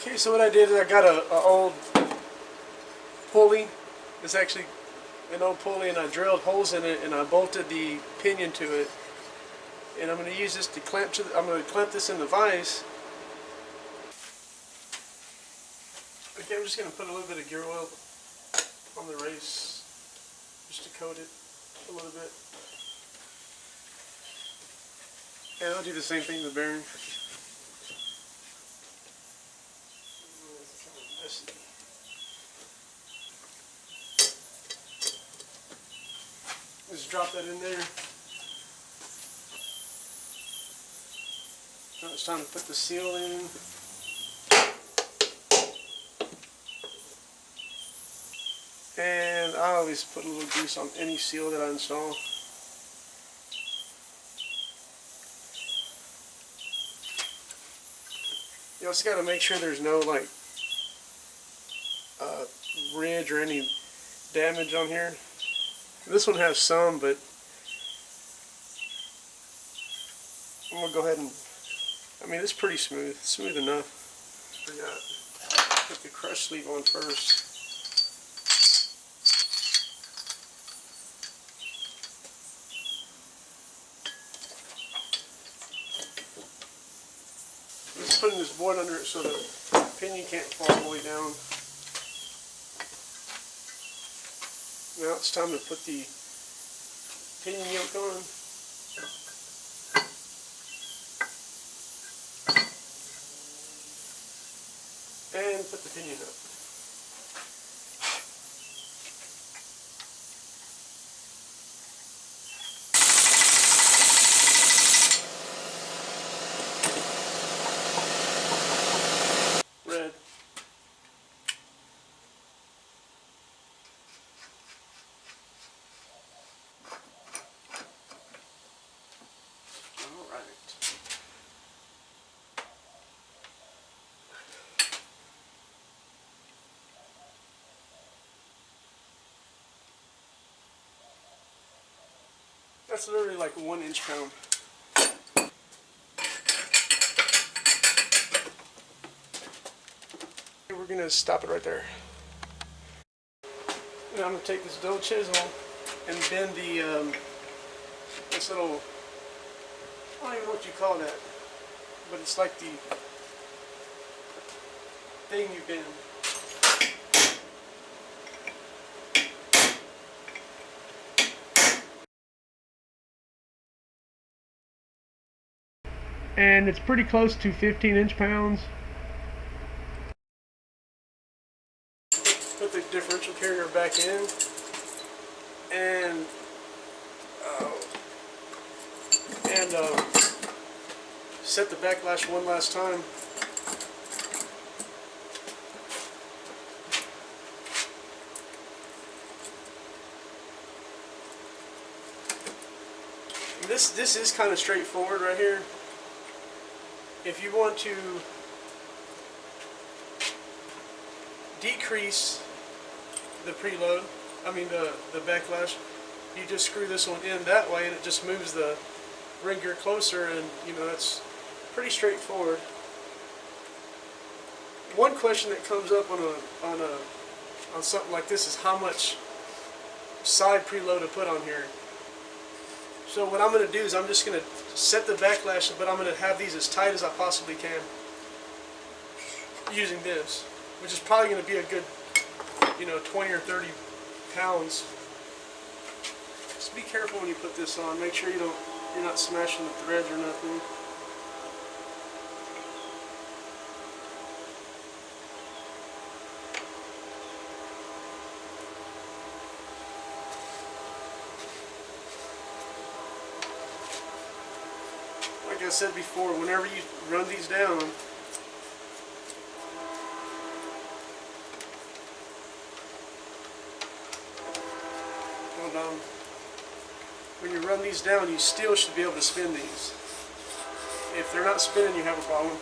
Okay, so what I did is I got a old pulley. It's actually an old pulley, and I drilled holes in it and I bolted the pinion to it. And I'm going to use this to clamp to. I'm going to clamp this in the vise. Okay, I'm just going to put a little bit of gear oil on the race just to coat it a little bit. And I'll do the same thing with the bearing. Just drop that in there. Now it's time to put the seal in. And I always put a little grease on any seal that I install. You also got to make sure there's no like ridge or any damage on here. This one has some, but I'm gonna go ahead and, I mean, it's pretty smooth, smooth enough. Put the crush sleeve on first. I'm just putting this board under it so the pinion can't fall all the way down. Now it's time to put the pinion yoke on. And put the pinion up. Red. That's literally like 1 inch-pound. We're going to stop it right there. Now I'm going to take this dull chisel and bend the this little, I don't even know what you call that, but it's like the thing you bend. And it's pretty close to 15 inch-pounds. Put the differential carrier back in and set the backlash one last time. This is kind of straightforward right here. If you want to decrease the preload, I mean the backlash, you just screw this one in that way and it just moves the ring gear closer, and you know, it's pretty straightforward. One question that comes up on something like this is how much side preload to put on here. So what I'm going to do is I'm just going to set the backlash, but I'm going to have these as tight as I possibly can using this, which is probably going to be a good, you know, 20 or 30 pounds. Just be careful when you put this on. Make sure you're not smashing the threads or nothing. Like I said before, whenever you run these down, when you run these down, you still should be able to spin these. If they're not spinning, you have a problem.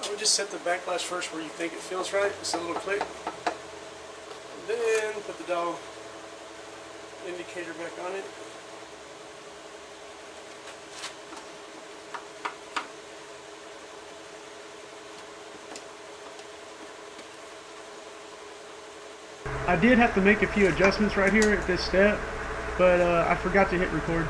I would just set the backlash first where you think it feels right. Just a little click. And then put the dial indicator back on it. I did have to make a few adjustments right here at this step, but I forgot to hit record.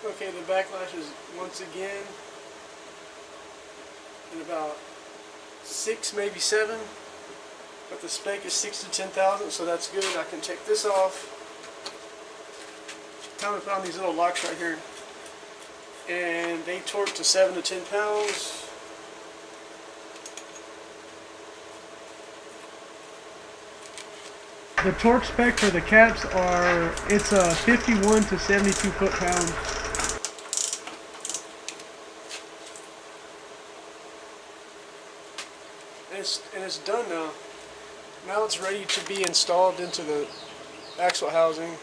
Okay, the backlash is once again in about 6, maybe 7, but the spec is 6 to 10,000, so that's good. I can take this off. Time to put on these little locks right here, and they torque to 7 to 10 pounds. The torque spec for the caps are, it's a 51 to 72 foot-pounds. And it's done now. Now it's ready to be installed into the axle housing.